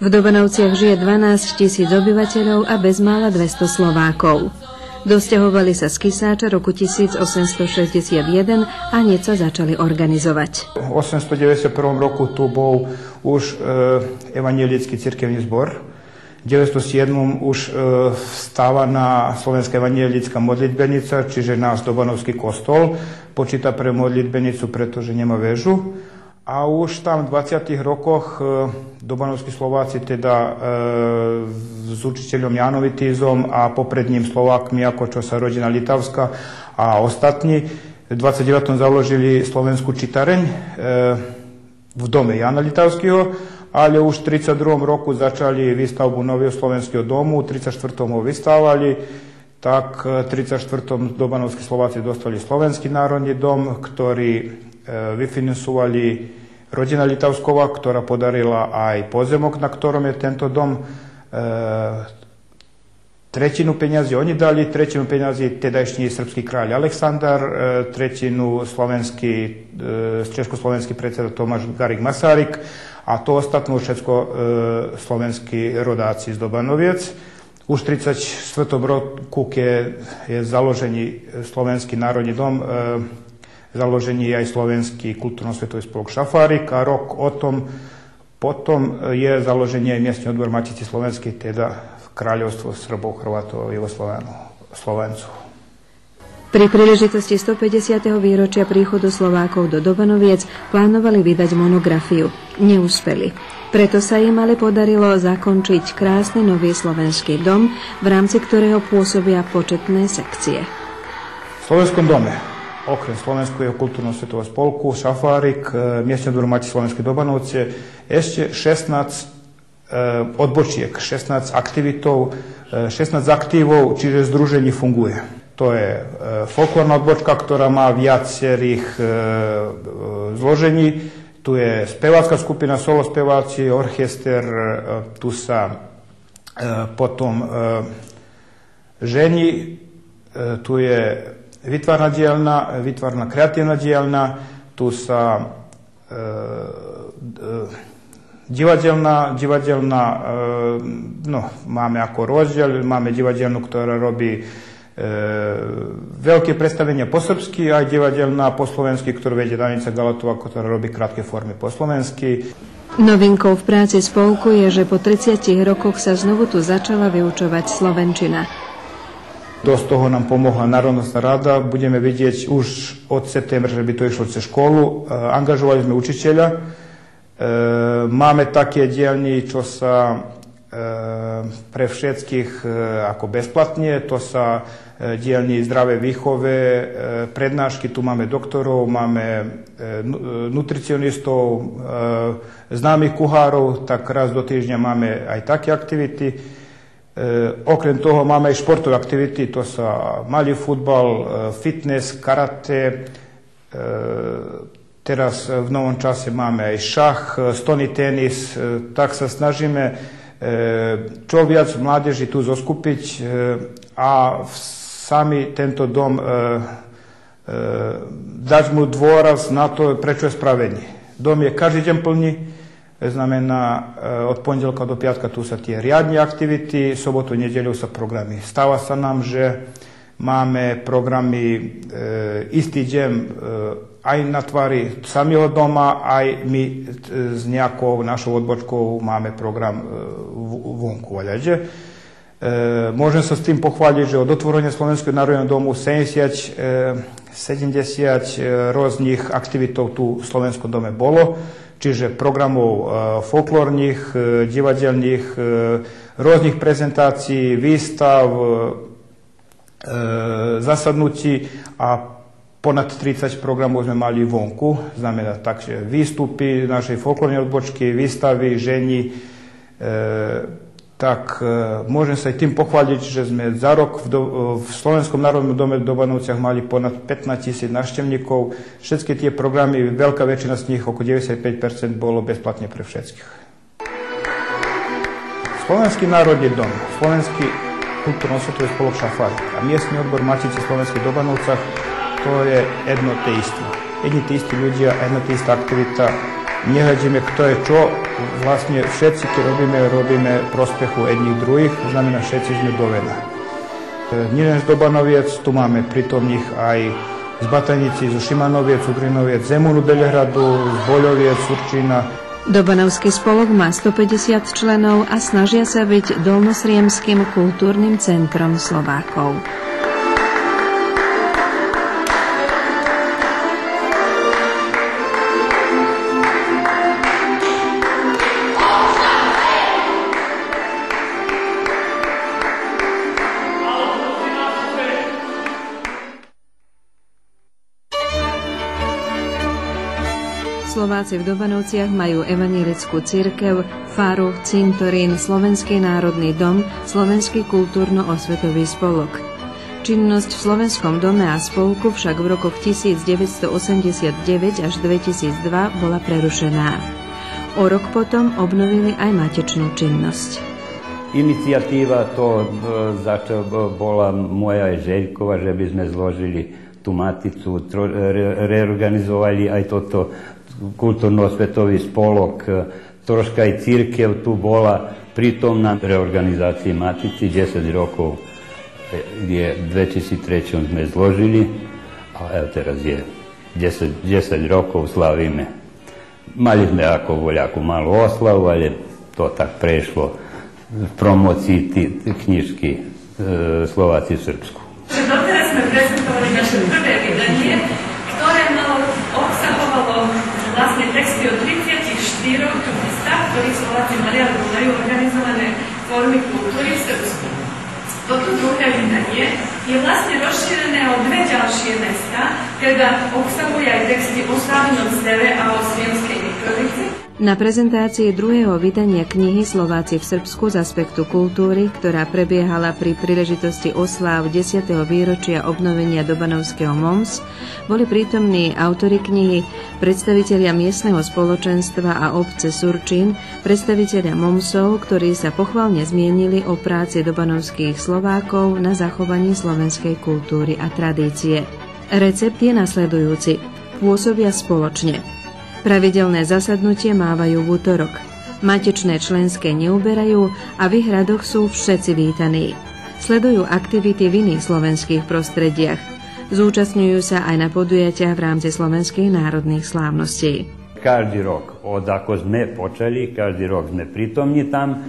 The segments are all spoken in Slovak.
V Dobanovciach žije 12 000 obyvateľov a bezmála 200 Slovákov. Dosťahovali sa z Kisáča roku 1861 a hneď sa začali organizovať. V 891 roku tu bol už evangelický cirkevný zbor. V 907 už stáva na Slovenská evangelická modlitbenica, čiže náš Dobanovský kostol počíta pre modlitbenicu, pretože nemá väžu. A už tam v 20. rokoch dobanovskí Slováci teda s učiteľom Janovitízom a popredným Slovákmi, ako čo sa rodina Litavská a ostatní, v 29. založili slovenskú čitareň v dome Jana Litavského, ale už v 32. roku začali výstavbu nového slovenského domu, v 34. ho vystávali, tak v 34. dobanovskí Slováci dostali Slovenský národný dom, ktorý vyfinancovali rodina Litavskova, ktorá podarila aj pozemok, na ktorom je tento dom. Tretinu peňazí oni dali, tretinu peňazí tedajší srbský kráľ Aleksandar, tretinu československý predseda Tomáš Garrigue Masaryk a to ostatnú všetko slovenskí rodáci z Dobanoviec. Už v 1934 roku, keď je založený Slovenský národný dom, založení aj Slovenský kultúrno-svetový spolok Šafárik a rok potom je založenie aj miestny odbor Matice slovenskej, teda v kráľovstvo Srbov, Chorvátov, Slovencov. Pri príležitosti 150. výročia príchodu Slovákov do Dobanoviec plánovali vydať monografiu. Neúspeli. Preto sa im ale podarilo zakončiť krásny nový slovenský dom, v rámci ktorého pôsobia početné sekcie. V Slovenskom dome okrem Slovenského kultúrno-svetového spolku Šafárik, miestny odbor Matice slovenskej Dobanovce, ešte 16 odbočiek, 16 aktívov, čiže združení funguje. To je folklórna odbočka, ktorá má viacerých zložení. Tu je spevácka skupina, solo speváci, orchester, tu sa potom žení, tu je výtvarná kreatívna dielňa, tu sa divadelná, máme ako rozdiel, máme divadelnú, ktorá robí veľké predstavenia po srbsky, aj divadelná po slovensky, ktorú vedie Danica Galatová, ktorá robí krátke formy po slovensky. Novinkou v práci spolku je, že po 30 rokoch sa znovu tu začala vyučovať slovenčina. Dosť toho nám pomohla Národnostná rada. Budeme vidieť už od septembra, že by to išlo cez školu. Angažovali sme učiteľa. Máme také dielne, čo sa pre všetkých ako bezplatne. To sa dielne zdravej výchove, prednášky. Tu máme doktorov, máme nutricionistov, známych kuchárov. Tak raz do týždňa máme aj také aktivity. Okrem toho máme aj športové aktivity, to sa malý futbal, fitness, karate, teraz v novom čase máme aj šach, stolný tenis, tak sa snažíme čo viac mládeži tu zoskupiť a sami tento dom dať mu dôraz na to, prečo je spravený. Dom je každý deň plný. Znamená, od pondelka do piatka tu sa tie riadne aktivity, sobotu, nedeľu sa programy. Stáva sa nám, že máme programy istý deň aj na tvári samého doma, aj my s nejakou našou odbočkou máme program vonku. Môžem sa s tým pochváliť, že od otvorenia Slovenského národného domu 70 rôznych aktivitov tu v Slovenskom dome bolo. Čiže programov folklórnych, divadelných, rôznych prezentácií, výstav, zasadnutí a ponad 30 programov sme mali vonku. Znamená takže výstupy našej folklórnej odbočky, výstavy, žení. Tak môžem sa aj tým pochváliť, že sme za rok v Slovenskom národnom dome v Dobanovciach mali ponad 15 000 návštevníkov. Všetky tie programy, veľká väčšina z nich, okolo 95%, bolo bezplatne pre všetkých. Slovenský národný dom, Slovenský kultúrno-svetový spolok Šafárik a miestny odbor Matice slovenskej v Dobanovcach, to je jedno té isté. Jedni tí istí ľudia, jedna tí istá aktivita. nehľadíme, kto je čo. Vlastne všetci, keď robíme prospechu jedných druhých, znamená, všetci sme doveda. Nielen z Dobanoviec, tu máme prítomných aj z Batanici, zo Šimanoviec, Ugrinoviec, Zemunu, Belehradu, z Boľoviec, Surčína. Dobanovský spolok má 150 členov a snažia sa byť dolnosriemským kultúrnym centrom Slovákov. Slováci v Dobanovciach majú evanjelickú cirkev, faru, cintorín, Slovenský národný dom, Slovenský kultúrno-osvetový spolok. Činnosť v Slovenskom dome a spolku však v rokoch 1989 až 2002 bola prerušená. O rok potom obnovili aj matečnú činnosť. Inicijatíva to bola moja Željkova, že by sme zložili tú maticu, reorganizovali aj toto kultúrno-osvetový spolok, troška aj cirkev tu bola prítomná reorganizácii matici, 10 rokov je v 2003 sme zložili a teraz je 10 rokov slavíme. Mali sme ako voľakú malú oslavu, ale to tak prešlo v promocii knižky Slováci v Srbsku. Doteraz sme prezentovali naše prvé vydanie, ktoré obsahovalo vlastne texty od 34 mesta, v ktorých Slováci mali alebo majú organizované formy kultúry v Srbsku. Toto druhé vydanie je vlastne rozšírené o dve ďalšie mesta, teda obsahuje aj texty o Slavinom Steve a o Sriemskej Mitrovici. Na prezentácii druhého vydania knihy Slováci v Srbsku z aspektu kultúry, ktorá prebiehala pri príležitosti osláv 10. výročia obnovenia Dobanovského MOMS, boli prítomní autori knihy, predstavitelia miestneho spoločenstva a obce Surčín, predstavitelia MOMSov, ktorí sa pochvalne zmienili o práci dobanovských Slovákov na zachovaní slovenskej kultúry a tradície. Recept je nasledujúci. Pôsobia spoločne. Pravidelné zasadnutie mávajú v útorok. Matečné členské neuberajú a v ich radoch sú všetci vítaní. Sledujú aktivity v iných slovenských prostrediach. Zúčastňujú sa aj na podujatiach v rámci slovenských národných slávností. Každý rok, od ako sme počali, každý rok sme prítomní tam,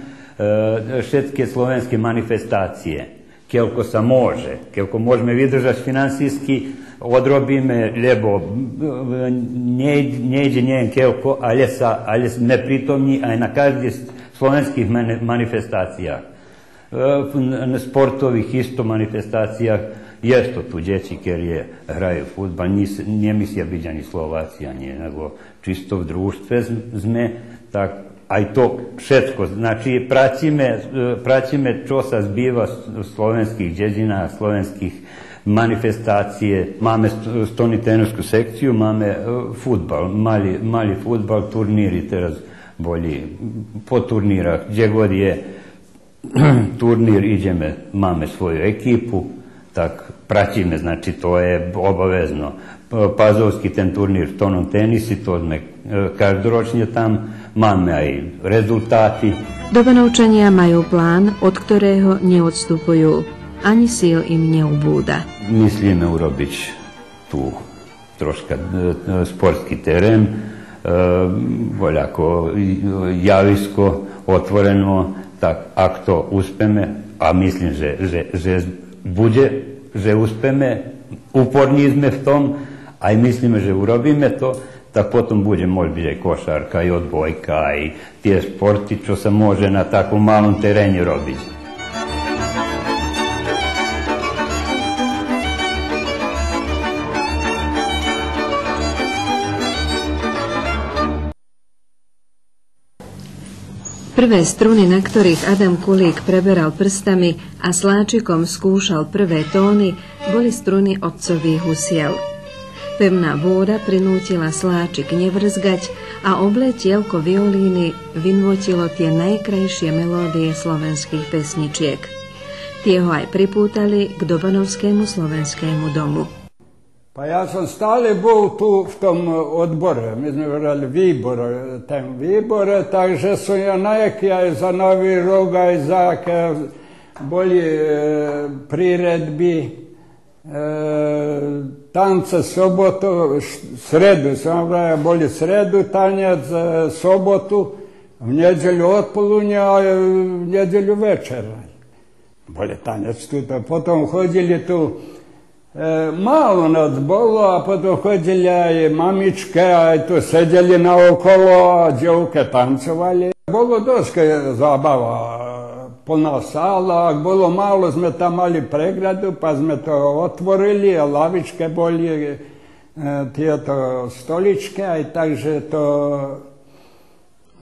všetky slovenské manifestácie, koľko sa môže, koľko môžeme vydržať finansijski, odrobíme, lebo nejde neviem koľko, ale sme prítomní aj na každých slovenských manifestáciách. Na sportových isto manifestáciách je to tu deti, ktorí hrajú futbal, nemyslia byť ani Slováci, ani nego čisto v družstve sme, tak aj to všetko. Znači, pracíme, čo sa zbýva v slovenských dedinách, slovenských manifestácie. Máme stoni-tenisku sekciju, máme futbal, mali futbal, turníri teraz boli po turnírach, gdje god je turnir, ideme, máme svoju ekipu, tak pratíme, znači to je obavezno. Pazovski ten turnir v tonom tenisi, to sme každoročne tam, máme aj rezultáty. Dobanovčania majú plán, od ktorého neodstupujú. Ani síl im neubúda. Myslíme urobiť tu troška sportský terén, voľako javisko otvoreno, tak ak to uspeme, a myslím, že bude, že uspeme, uporní sme v tom, aj myslíme, že urobíme to, tak potom bude môže byť aj košarka, aj odbojka, aj tie sporty, čo sa môže na takom malom teréne robiť. Prvé struny, na ktorých Adam Kulík preberal prstami a sláčikom skúšal prvé tóny, boli struny otcových husiel. Pevná vôda prinútila sláčik nevrzgať a obletielko violíny vynvotilo tie najkrajšie melódie slovenských pesničiek. Tie ho aj pripútali k Dobanovskému slovenskému domu. Pa ja sam stale bol tu v tom odbore, my sme vrali výbore, takže som ja nejaký aj za Nový rok, aj za boli priredby, tance sobotu, sredu, boli sredu tanec, sobotu, v nedjelju otpolunja, a v nedjelju večera. Boli tanec tu, potom hodili tu, malo nas bolo, a potom hodili aj mamičke, aj tu sedjeli naokolo, a djevke tancovali. Bolo dosta zabava, plna sala, ak bolo malo, sme tam mali pregradu, pa sme to otvorili, a lavičke boli, tieto stoličke, aj takže to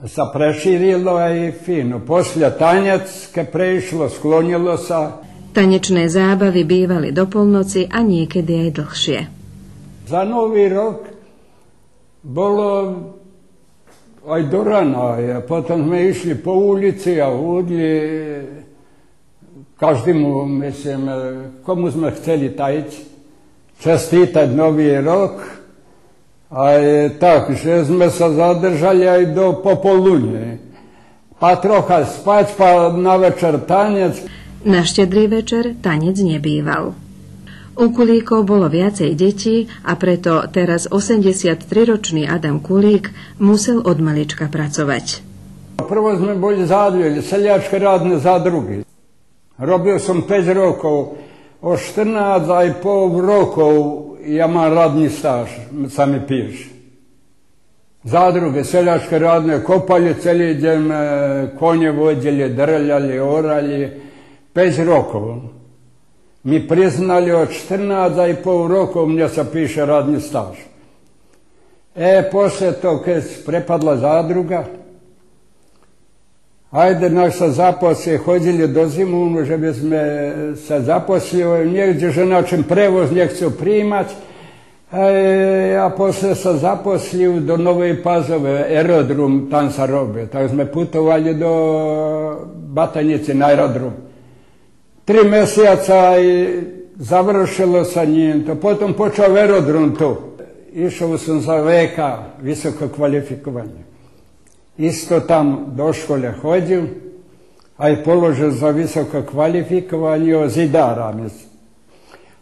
sa prešírilo aj fino. Poslije tanec, keď prešlo, sklonilo sa. Tanečné zábavy bývali do polnoci a niekedy aj dlhšie. Za Nový rok bolo aj do rana. Potom sme išli po ulici a hudli každému, myslím, komu sme chceli tajiť, čestitať Nový rok. Aj tak, že sme sa zadržali aj do popoludne. Pa trocha spať, pa na večer tanec. Na štedrý večer tanec nebýval. U Kulíkov bolo viacej detí a preto teraz 83-ročný Adam Kulík musel od malička pracovať. Prvo sme boli zadvili, seljačke radne zadrugy. Robil som 5 rokov, o 14,5 rokov ja mám radni stáž, sa mi píš. Zadruge, seljačke radne, kopali celý deň, konje vodili, drljali, orali, 5 rokov. Mi priznali od 14,5 rokov, mne sa píše radni stáž. Posle to, keď prepadla zadruga, ajde, naš sa zaposli, hodili do zimu, že by sme sa zaposlili, niekde, že način prevoz nechcú príjmať, a posle sa zaposlili do Novej Pazove, aerodrom, tam sa robí. Tak sme putovali do Batanice na aerodrom. 3 mesiaca i završilo sa njim to. Potom počeo aerodrom tu. Išao sam za VK, visoko kvalifikovanje. Isto tam do škole hodio, a i položio za visoko kvalifikovanje o zidara, mislim.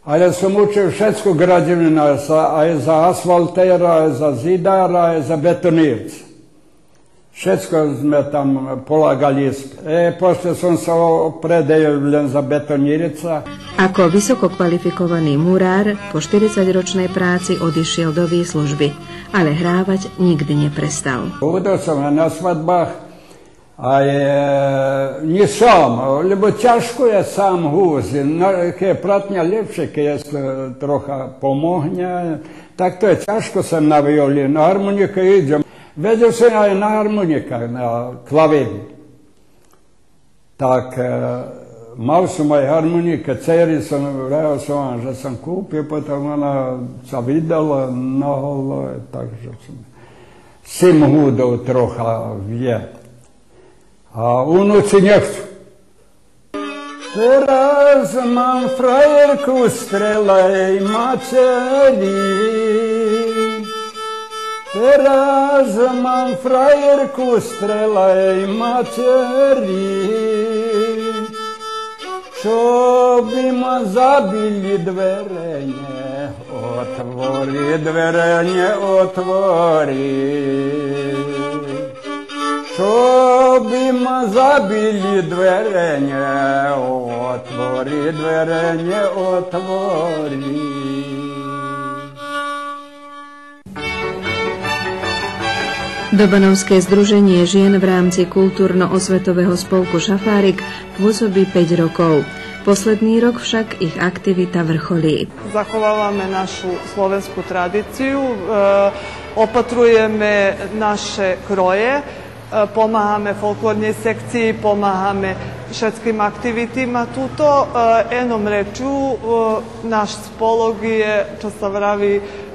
Ali sam učio všetko građevina, aj za asfaltera, aj za zidara, aj za betonirca. Všetko sme tam polagali ispit. Poslije sam se opredjeljen za betonirca. Ako vysoko kvalifikovaný murár po 40-ročnej práci odišiel do výslužby, ale hrávať nikdy neprestal. Udal som na svadbách, a nie sám, lebo ťažko je sám húzi. Keď je pratňa lepšie, keď je trocha pomohňa, tak to je ťažko sem na violín. Na harmonika idem. Vedel som aj na harmonikách, na klavíri. Tak mal som aj harmonika, dcery som, vrejal som, že som kúpil, potom ona sa vydala na holo, takže som sim húdov trocha vie. A unuci nechcú. Teraz mám frajerku strelej materi. Teraz mám frajerku strelej materi. Čo by ma zabili dvere, neotvori, dvere neotvori. Čo by ma zabili dvere, neotvori, dvere neotvori. Dobanovské združenie žien v rámci kultúrno-osvetového spolku Šafárik pôsobí 5 rokov. Posledný rok však ich aktivita vrcholí. Zachovávame našu slovensku tradíciu, opatrujeme naše kroje, pomáhame folklornej sekcii, pomáhame všetkým aktivitima tuto. Enom reču, naš spolok je, čo sa vravi,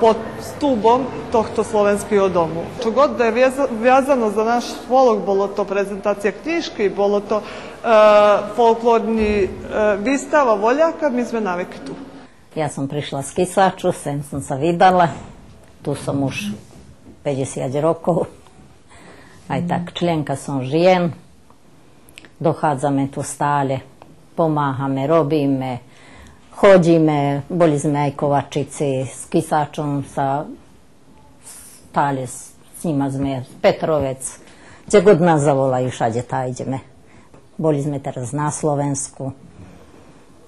pod stubom tohto slovenského domu. Čo god da je vjazano za naš spolok, bolo to prezentacija knjiški, bolo to folklorni výstava voljaka, mi sme naveki tu. Ja som prišla z Kysaču, sem som sa vydala. Tu som už 50 rokov. Aj tak, členka som žien. Dochádzame tu stále. Pomáhame, robíme, chodíme. Boli sme aj Kovačici. S Kysačom sa stále s nima sme. Petrovec. Kde god nás zavolajú, všade tá ideme. Boli sme teraz na Slovensku.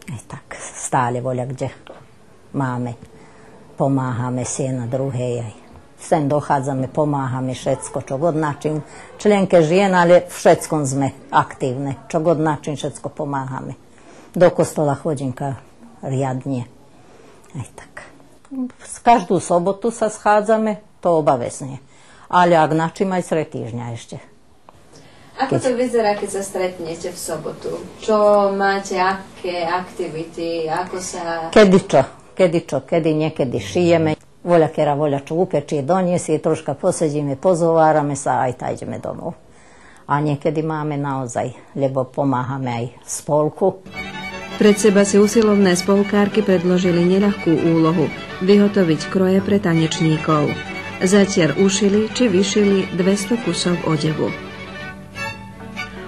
Aj tak, stále voľa kde máme. Pomáhame si na druhej. Sem dochádzame, pomáhame všetko, čo god način. Členke žien, ale všetkom sme aktívne. Čo god način, všetko pomáhame. Do kostola chodinka riadne. Aj tak. Každú sobotu sa schádzame, to obavezne. Ale ak način, aj sred týždňa ešte. Ako to vyzerá, keď sa stretnete v sobotu? Čo máte, aké aktivity, ako sa... Kedy niekedy šijeme. Voľakera čo upečie, doniesie, troška posedíme, pozovárame sa, aj tá ideme domov. A niekedy máme naozaj, lebo pomáhame aj spolku. Pred seba si usilovné spolkárky predložili neľahkú úlohu vyhotoviť kroje pre tanečníkov. Zatiaľ ušili či vyšili 200 kusov odevu.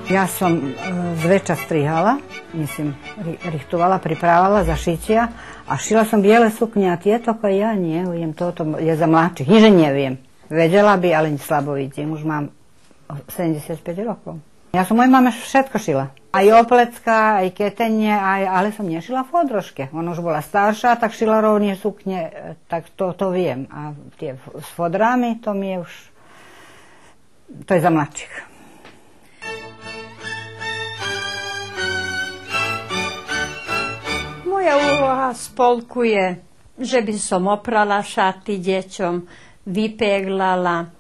Ja som zväčša strihala, richtovala, pripravala za šitia a šila som biele sukne a tieto, ako ja neviem, toto je za mladších, niže neviem. Vedela by, ale slabo vidím, už mám 75 rokov. Ja som mojej mame všetko šila. Aj oplecka, aj ketenie, ale som nešila v fodroške. Ona už bola staršia, tak šila rovne sukne, tak to viem. A tie s fodrami, to mi je už, to je za mladších. Moja úloha spolku je, že by som oprala šaty deťom, vypeglala.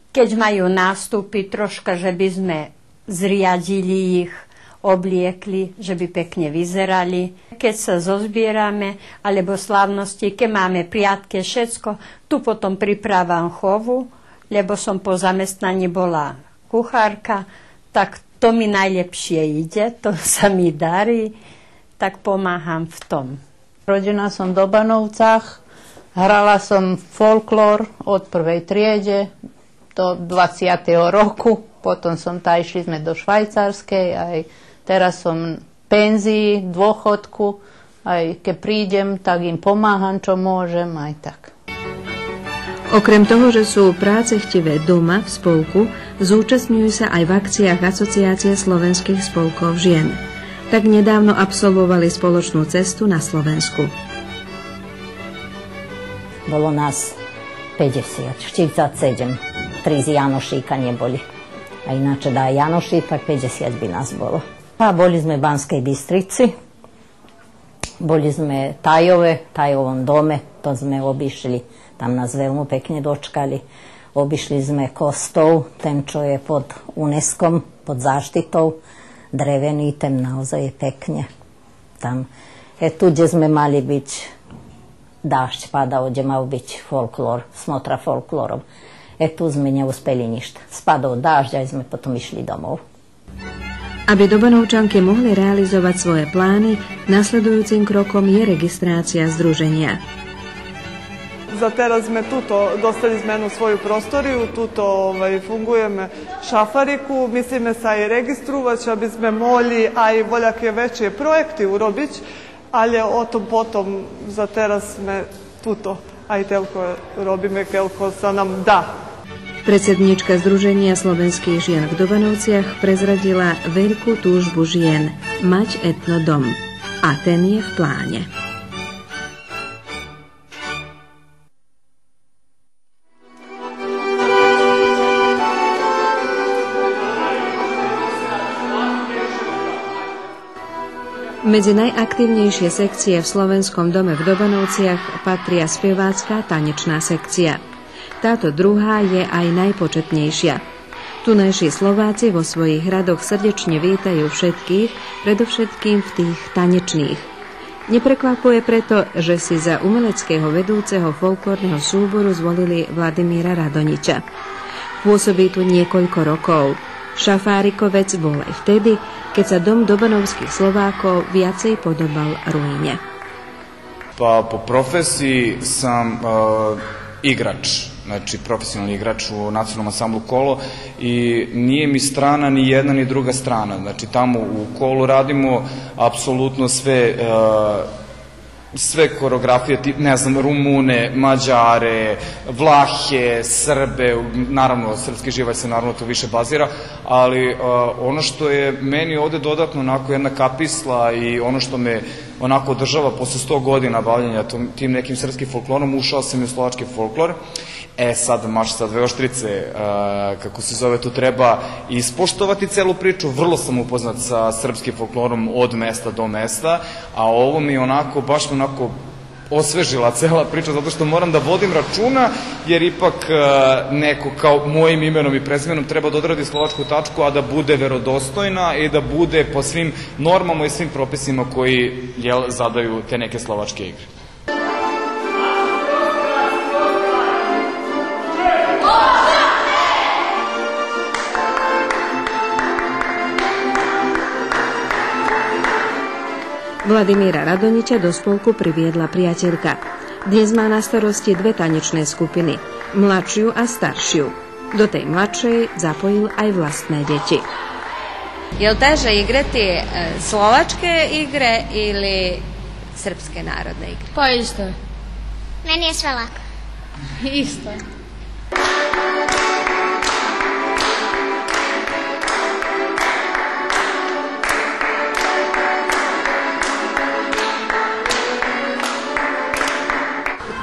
Keď majú nástupy troška, že by sme zriadili ich, obliekli, že by pekne vyzerali. Keď sa zozbierame, alebo slávnosti, keď máme priatke, všetko, tu potom pripravam chovu, lebo som po zamestnaní bola kuchárka, tak to mi najlepšie ide, to sa mi darí. Tak pomáham v tom. Rodená som v Dobanovcach, hrala som folklór od prvej triede do 20. roku, potom išli sme do Švajcarskej, aj teraz som v penzii, dôchodku, aj keď prídem, tak im pomáham, čo môžem, aj tak. Okrem toho, že sú prácechtivé doma v spolku, zúčastňujú sa aj v akciách Asociácie slovenských spolkov žien. Tak nedávno absolvovali spoločnú cestu na Slovensku. Bolo nás 50, 47. 3 z Janošíka neboli. A ináč dá Janošík, tak 50 by nás bolo. A boli sme v Banskej Bystrici. Boli sme v Tajovom dome, to sme obišli. Tam nás veľmi pekne dočkali. Obišli sme kostol, ten, čo je pod UNESCO, pod záštitou. Drevený, ten naozaj je pekne. Tam je tu, kde sme mali byť, dážď padal, kde mal byť folklór, smotra folklórov. Tu sme neuspeli nič. Spadol dážď, aj sme potom išli domov. Aby Dobanovčanky mohli realizovať svoje plány, nasledujúcim krokom je registrácia združenia. Za teraz sme tuto, dostali sme jednu svoju prostoriju, tuto fungujeme šafariku, mislíme sa i registrovati, aby sme mogli aj voljake veće projekti urobić, ali o tom potom za teraz sme tuto, aj telko robíme, kelko sa nam da. Predsedníčka Združenia slovenských žien v Dobanovciach prezradila veľkú túžbu žien mať etnodom. A ten je v pláne. Medzi najaktívnejšie sekcie v Slovenskom dome v Dobanovciach patria spevácka tanečná sekcia. Táto druhá je aj najpočetnejšia. Tunajší Slováci vo svojich hradoch srdečne vítajú všetkých, predovšetkým v tých tanečných. Neprekvapuje preto, že si za umeleckého vedúceho folklórneho súboru zvolili Vladimíra Radoniča. Pôsobí tu niekoľko rokov. Šafárikovec bol aj vtedy, keď sa dom dobanovských Slovákov viacej podobal ruine. Pa po profesiji sam igrač, znači profesionalni igrač u nacionalnom ansamblu Kolo i nije mi strana ni jedna ni druga strana. Znači tamo u Kolu radimo apsolutno sve koreografije, ne znam, Rumune, Mađare, Vlahe, Srbe, naravno srpski živalj se naravno to više bazira, ali ono što je meni ovde dodatno onako jedna kapisla i ono što me onako održava posle 100 godina bavljenja tim nekim srpskim folklorom, ušao sam i u slovački folklor. Sad, maš sa dve oštrice, kako se zove, tu treba ispoštovati celu priču, vrlo sam upoznat sa srpskim folklorom od mesta do mesta, a ovo mi onako, baš me onako osvežila cela priča, zato što moram da vodim računa, jer ipak neko kao mojim imenom i prezimenom treba da odradi slovačku tačku, a da bude verodostojna i da bude po svim normama i svim propisima koji zadaju te neke slovačke igre. Vladimíra Radonjića do spolku priviedla priateľka. Dnes má na starosti dve tanečné skupiny, mladšiu a staršiu. Do tej mladšej zapojil aj vlastné deti. Je li teže igrati slovačke igre ili srpske narodne igre? Pa isto. Meni je sve lako. Isto.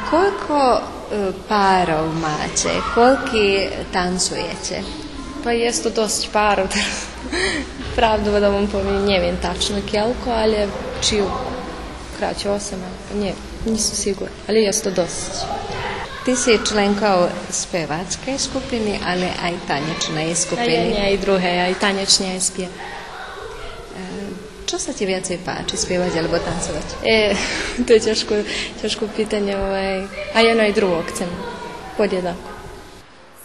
Koliko parov máte? Koliki tancujete? Pa jest to dosť parov. Pravdu da vam poviem, neviem tačno koliko, ali čiju kraće 8, ne, nisu sigurno, ali jest to dosť. Ti si členka spevačke skupiny, ale aj tanečnej skupiny? Aj druhé, aj tanečne, aj spiev. Čo sa ti viacej páči, spievať alebo tancovať? To je ťažko pitanje, a jedno aj drugo chcem, podjednako.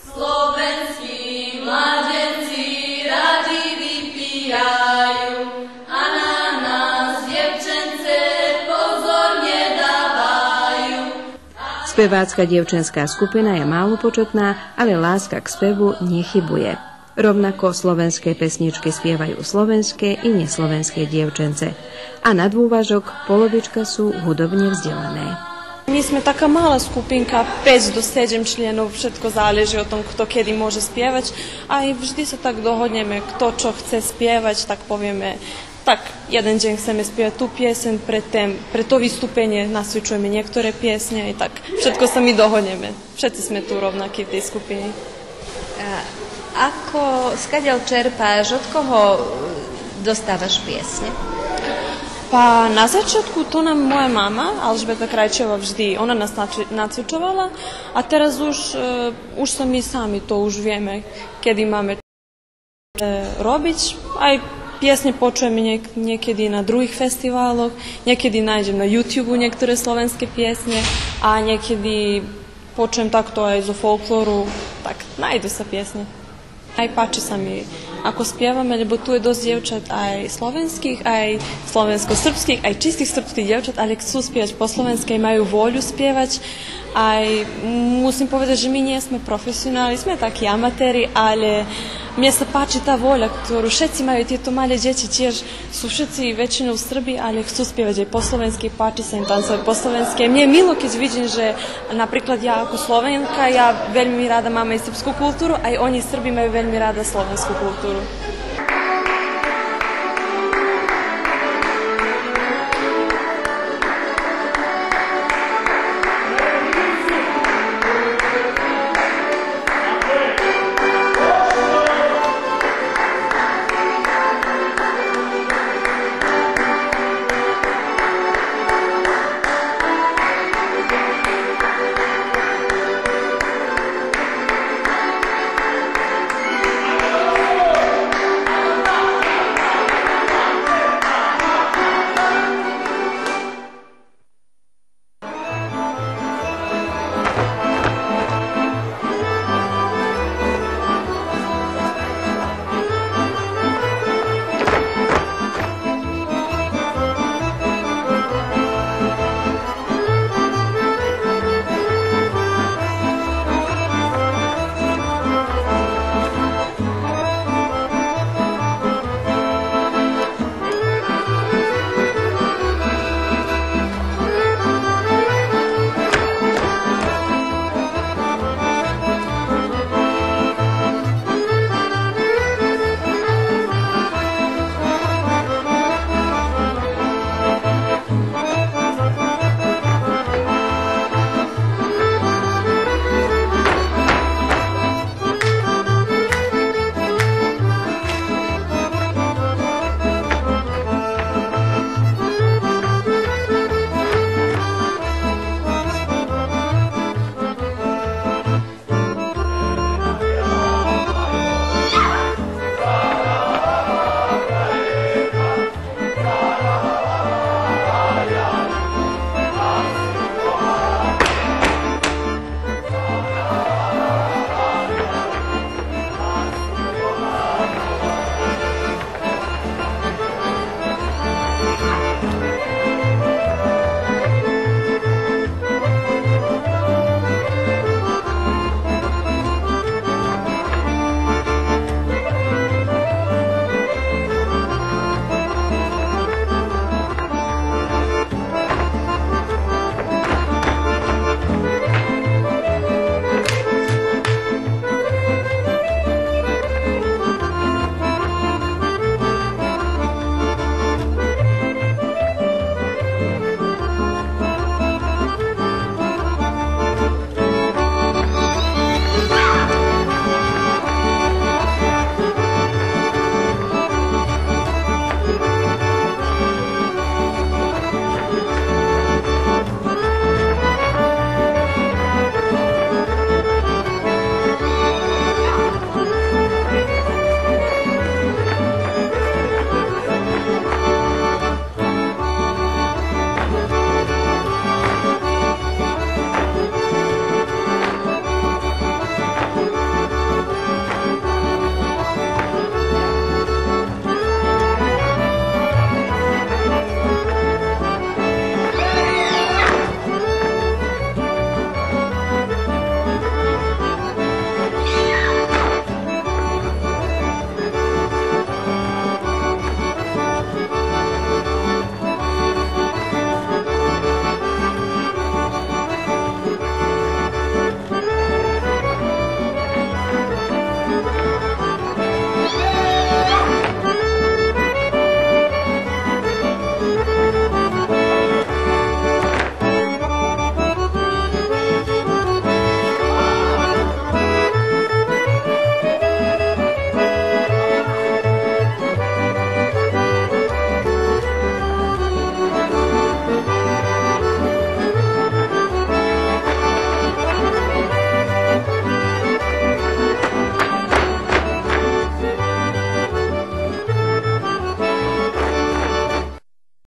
Slovenskí mladenci radi vypíjajú a na nás dievčence pozor nedávajú. Spevácka dievčenská skupina je málopočetná, ale láska k spevu nechybuje. Rovnako slovenské pesničky spievajú slovenské i neslovenské dievčence. A na dôvažok polovička sú hudobne vzdelané. Mi sme taká malá skupinka, 5 do 7 členov, všetko záleží o tom, kto kedy môže spievať. A vždy sa tak dohodneme, kto čo chce spievať, tak povieme, tak jeden deň chceme spievať tú pieseň, pre to vystúpenie nasvičujeme niektoré piesne i tak všetko sa my dohodneme. Všetci sme tu rovnakí v tej skupine. Skadiaľ čerpáš, od koho dostávaš piesne? Pa na začiatku to nám moja mama, Alžbeta Krajčeva, vždy, ona nás nacvičovala, a teraz už sa my sami to už vieme, kedy máme robiť. Aj piesne počujeme niekedy na druhých festivaloch, niekedy nájdem na YouTube niektoré slovenské piesne a niekedy počujem takto aj zo folklóru, tak nájdu sa piesne. Aj páči sa mi, ako spievame, lebo tu je dosť dievčat aj slovenských, aj slovensko-srbských, aj čistých srbských dievčat, ale chcú spievať po slovenskej, majú voľu spievať. Aj musím povedať, že my nie sme profesionáli, sme takí amatéri, ale mne sa páči tá voľa, ktorú všetci majú, tieto malé deti tiež sú všetci väčšinou Srbi, ale chcú spievať aj po slovensky, páči sa im tancovať po slovensky. Mne je milo, keď vidím, že napríklad ja ako Slovenka, ja veľmi rada mám aj srbskú kultúru, aj oni Srbi majú veľmi rada slovenskú kultúru.